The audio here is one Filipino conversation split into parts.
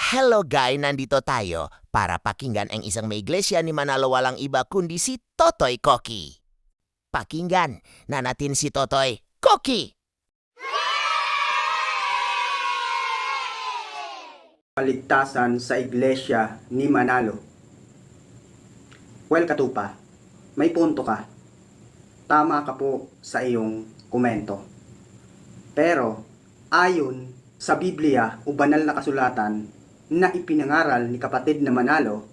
Hello guy, nandito tayo para pakinggan ang isang may iglesia ni Manalo walang iba kundi si Totoy Koki. Pakinggan na natin si Totoy Koki! Paligtasan sa iglesia ni Manalo. Well, Katupa, may punto ka. Tama ka po sa iyong komento. Pero, ayon sa Biblia o banal na kasulatan na ipinangaral ni kapatid na Manalo,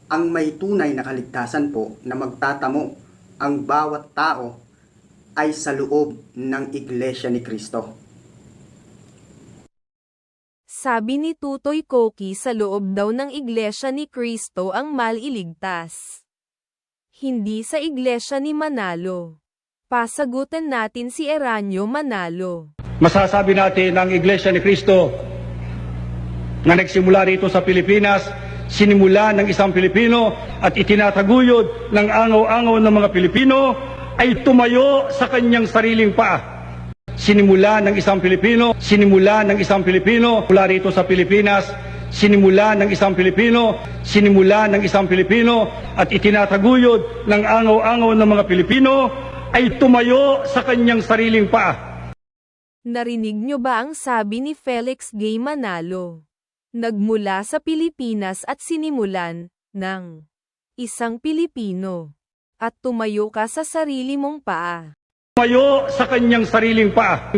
ang may tunay na kaligtasan po na magtatamo ang bawat tao ay sa loob ng iglesia ni Kristo. Sabi ni Tutoy Koki sa loob daw ng iglesia ni Kristo ang maliligtas. Hindi sa iglesia ni Manalo. Pasagutan natin si Eranio Manalo. Masasabi natin ang Iglesia ni Cristo na nagsimula rito sa Pilipinas, sinimula ng isang Pilipino at itinataguyod ng angaw-angaw ng mga Pilipino ay tumayo sa kanyang sariling paa. Sinimula ng isang Pilipino mula rito sa Pilipinas, sinimula ng isang Pilipino at itinataguyod ng angaw-angaw ng mga Pilipino ay tumayo sa kanyang sariling paa. Narinig nyo ba ang sabi ni Felix Gay Manalo? Nagmula sa Pilipinas at sinimulan ng isang Pilipino at tumayo ka sa sarili mong paa. Tumayo sa kanyang sariling paa.